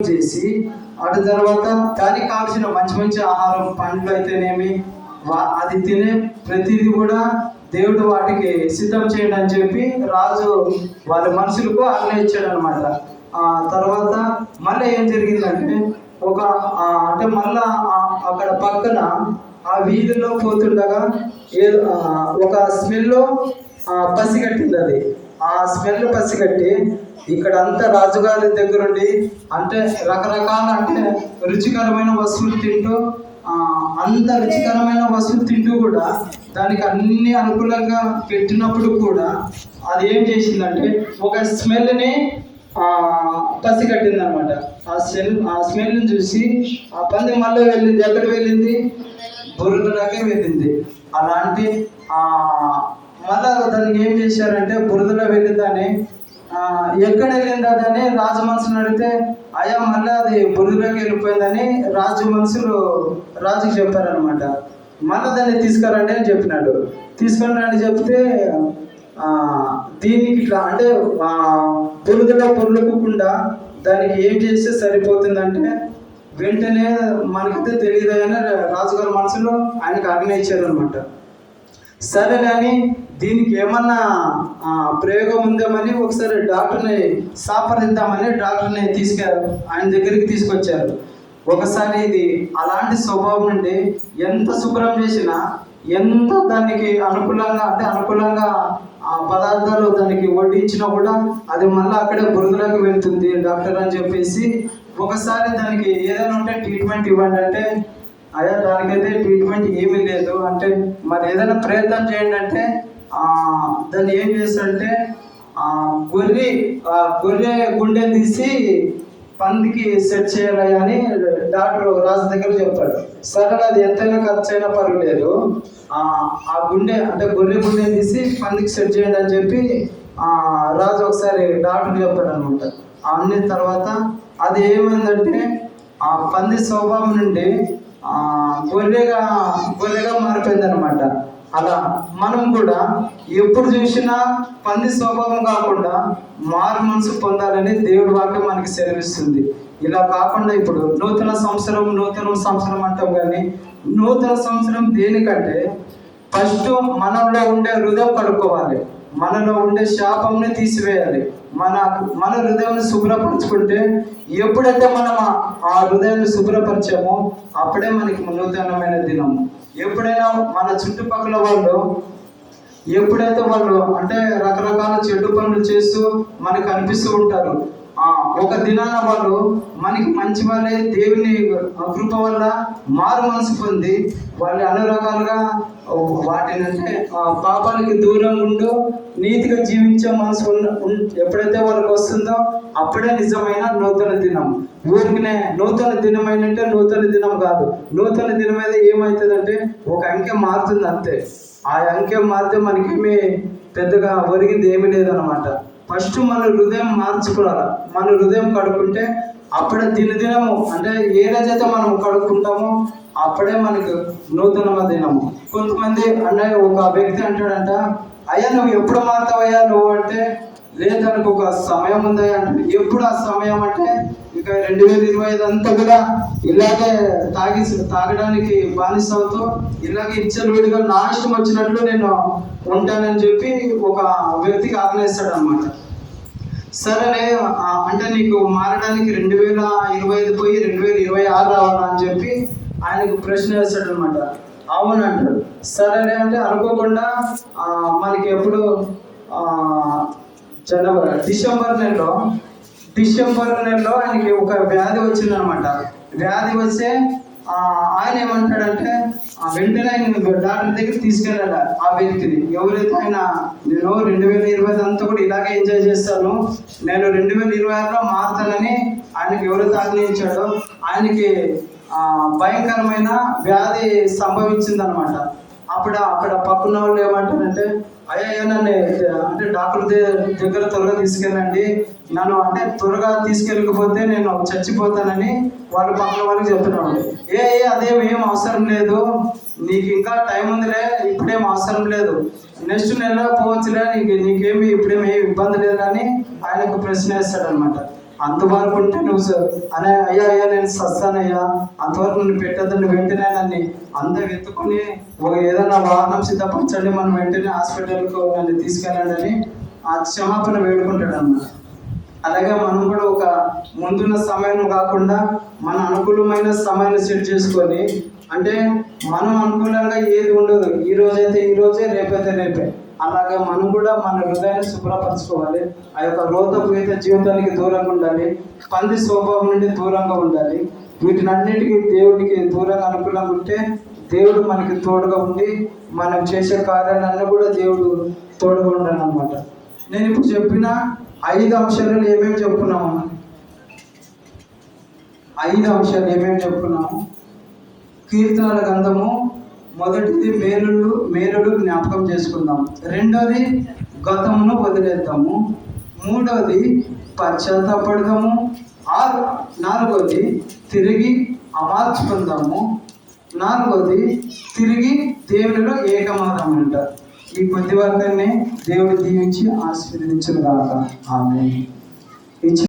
చేసి అటు తర్వాత దానికి కావాల్సిన మంచి మంచి ఆహారం పండ్లు అయితేనేమి అది తినే ప్రతిదీ కూడా దేవుడు వాటికి సిద్ధం చేయండి అని చెప్పి రాజు వాళ్ళ మనుషులకు ఆజ్ఞ ఇచ్చాడు అనమాట. తర్వాత మళ్ళీ ఏం జరిగిందంటే అంటే మళ్ళా అక్కడ పక్కన ఆ వీధిలో పోతుండగా ఒక స్మెల్ పసిగట్టింది. అది ఆ స్మెల్ పసిగట్టి ఇక్కడ అంతా రాజుగారి దగ్గరుండి అంటే రకరకాల అంటే రుచికరమైన వస్తువులు తింటూ అంత రుచికరమైన వస్తువులు తింటూ కూడా దానికి అన్ని అనుకూలంగా పెట్టినప్పుడు కూడా అది ఏం చేసిందంటే ఒక స్మెల్ని పసిగట్టింది అనమాట. ఆ స్మెల్ని చూసి ఆ పంది మళ్ళీ వెళ్ళింది. ఎక్కడికి వెళ్ళింది? బురదలోకే వెళ్ళింది. అలాంటి మళ్ళా దానికి ఏం చేశారంటే బురదలో వెళ్ళిందని ఎక్కడ వెళ్ళింది అదని రాజు మనుషులు అడిగితే అయ్యా మళ్ళీ అది బురదలోకి వెళ్ళిపోయిందని రాజుకి చెప్పారనమాట. మళ్ళీ దాన్ని తీసుకురండి అని చెప్పినాడు. తీసుకొని రండి చెప్తే దీనికి ఇట్లా అంటే బురదలో పొర్లుకోకుండా దానికి ఏం చేస్తే సరిపోతుందంటే వెంటనే మనకైతే తెలియదు అని రాజుగారి మనసులో ఆయనకు ఆజ్ఞ ఇచ్చారు అనమాట. సరే కానీ దీనికి ఏమన్నా ప్రయోగం ఉందేమని ఒకసారి డాక్టర్ని సంప్రదిద్దామని డాక్టర్ని ఆయన దగ్గరికి తీసుకొచ్చారు. ఒకసారి ఇది అలాంటి స్వభావం నుండి ఎంత శుభ్రం చేసినా ఎంత దానికి అనుకూలంగా పదార్థాలు దానికి వడ్డించినా కూడా అది మళ్ళీ అక్కడే బురదలోకి వెళ్తుంది డాక్టర్ అని చెప్పేసి ఒకసారి దానికి ఏదైనా ఉంటే ట్రీట్మెంట్ ఇవ్వండి అంటే అయ్యా దానికైతే ట్రీట్మెంట్ ఏమీ లేదు అంటే మరి ఏదైనా ప్రయత్నం చేయండి అంటే దాన్ని ఏం చేస్తాడంటే గొర్రె గుండె తీసి పందికి సెట్ చేయాలి అని డాక్టర్ రాజు దగ్గర చెప్పాడు. సరే అది ఎంతైనా ఖర్చు అయినా పర్వాలేదు, ఆ గుండె అంటే గొర్రె గుండె తీసి పందికి సెట్ చేయండి అని చెప్పి రాజు ఒకసారి డాక్టర్ చెప్పాడు అనమాట. అన్ని తర్వాత అది ఏమైందంటే ఆ పంది స్వభావం నుండి గొర్రెగా మారిపోయింది అనమాట. అలా మనం కూడా ఎప్పుడు చూసినా పంది స్వభావం కాకుండా మారు మనసు పొందాలని దేవుడి వాక్యం మనకి సెలవిస్తుంది. ఇలా కాకుండా ఇప్పుడు నూతన సంవత్సరం అంటాం కానీ నూతన సంవత్సరం దేనికంటే ఫస్ట్ మనలో ఉండే హృదయం కడుక్కోవాలి, మనలో ఉండే శాపంని తీసివేయాలి, మన హృదయాన్ని శుభ్రపరచుకుంటే ఎప్పుడైతే మనం ఆ హృదయాన్ని శుభ్రపరిచామో అప్పుడే మనకి నూతనమైన దినం. ఎప్పుడైనా మన చుట్టుపక్కల ఎప్పుడైతే వాళ్ళు అంటే రకరకాల చెడు పనులు చేస్తూ మనకు అనిపిస్తూ ఉంటారు, ఒక దినాన వాళ్ళు మనకి మంచి వాళ్ళే దేవుని కృప వల్ల మారు మనసు పొంది వాళ్ళు అన్ని రకాలుగా వాటిని అంటే పాపానికి దూరం ఉంటూ నీతిగా జీవించే మనసు ఎప్పుడైతే వాళ్ళకి వస్తుందో అప్పుడే నిజమైన నూతన దినం. ఊరికినే నూతన దినం ఏంటంటే నూతన దినం కాదు, నూతన దినం అయితే ఏమవుతుందంటే ఒక అంకె మారుతుంది అంతే. ఆ అంకె మారితే మనకేమీ పెద్దగా ఒరిగింది ఏమీ లేదనమాట. ఫస్ట్ మన హృదయం మార్చుకోవాలి, మన హృదయం కడుక్కుంటే అప్పుడే దినము అంటే ఏ రోజైతే మనం కడుక్కుంటామో అప్పుడే మనకు నూతన దినము. కొంతమంది అన్నయ్య ఒక వ్యక్తి అంటాడంట, అయ్యా నువ్వు ఎప్పుడు మారుతావయ్యా నువ్వు అంటే లేదనకు ఒక సమయం ఉందయ్యా అంటే ఎప్పుడు ఆ సమయం అంటే ఇక 2025 అంతా కూడా ఇలాగే తాగడానికి బానిస అవుతూ ఇలాగే ఇచ్చలవిడిగా నా ఇష్టం వచ్చినట్లు నేను ఉంటానని చెప్పి ఒక వ్యక్తికి ఆజ్ఞయిస్తాడు అనమాట. సరే అంటే నీకు మారడానికి 2025 పోయి 2026 రావాలా అని చెప్పి ఆయనకు ప్రశ్న వేస్తాడు అనమాట. అవును అంటాడు. సరే అంటే అనుకోకుండా మనకి ఎప్పుడు డిసెంబర్ నెలలో ఆయనకి ఒక వ్యాధి వచ్చిందనమాట. వ్యాధి వస్తే ఆయన ఏమంటాడంటే వెంటనే ఆయన డాక్టర్ దగ్గర తీసుకెళ్ళాడు ఆ వ్యక్తిని. ఎవరైతే ఆయన నేను 2020 అంతా కూడా ఇలాగే ఎంజాయ్ చేస్తాను, నేను 2026లో మారుతానని ఆయనకి ఎవరైతే ఆజ్ఞయించాడో ఆయనకి భయంకరమైన వ్యాధి సంభవించిందనమాట. అక్కడ పక్కన వాళ్ళు ఏమంటారంటే అయ్యా నన్ను అంటే డాక్టర్ దగ్గర త్వరగా తీసుకెళ్ళండి, నన్ను అంటే త్వరగా తీసుకెళ్ళకపోతే నేను చచ్చిపోతానని వాళ్ళు పక్కన వాళ్ళకి చెప్తున్నాడు. అదేం అవసరం లేదు, నీకు ఇంకా టైం ఉందిలే, ఇప్పుడేం అవసరం లేదు, నెక్స్ట్ నెలలో పోవచ్చులే, నీకేమి ఇప్పుడేమి ఇబ్బంది లేదని ఆయనకు ప్రశ్న వేస్తాడు అనమాట. అంతవరకు ఉంటే నువ్వు అనే అయ్యా అయ్యా నేను సస్తానయ్యా, అంతవరకు నువ్వు పెట్టద్దని వెంటనే నన్ను అంత వెతుకుని ఒక ఏదైనా వాహనం సిద్ధపరచండి, మనం వెంటనే హాస్పిటల్కు నన్ను తీసుకెళ్ళండి అని ఆ క్షమాపణ వేడుకుంటాడు అన్నమాట. అలాగే మనం కూడా ఒక ముందున్న సమయం కాకుండా మన అనుకూలమైన సమయాన్ని సెట్ చేసుకొని, అంటే మనం అనుకూలంగా ఏది ఉండదు, ఈ రోజైతే ఈ రోజే, రేపైతే రేపే, అలాగే మనం కూడా మన హృదయాన్ని శుభ్రపరచుకోవాలి. ఆ యొక్క లోతపూరిత జీవితానికి దూరంగా ఉండాలి, పంది స్వభావం నుండి దూరంగా ఉండాలి. వీటినన్నిటికీ దేవుడికి దూరంగా అనుకూలంగా ఉంటే దేవుడు మనకి తోడుగా ఉండి మనం చేసే కార్యాలన్నీ కూడా దేవుడు తోడుగా ఉండాలి అన్నమాట. నేను ఇప్పుడు చెప్పిన 5 అంశాలు ఏమేమి చెప్పుకున్నాము? 5 అంశాలు ఏమేమి చెప్పుకున్నాము? కీర్తనల గ్రంథము మొదటిది మేలుడు జ్ఞాపకం చేసుకుందాం. రెండోది గతమును వదిలేద్దాము. మూడోది పశ్చాత్తాపడదాము. నాలుగోది తిరిగి అమార్చుకుందాము. నాలుగోది తిరిగి దేవునిలో ఏకమాదామంట. ఈ కొద్ది వాక్యాన్ని దేవుడు దీవించి ఆశీర్వదించును గాక. ఆమేన్.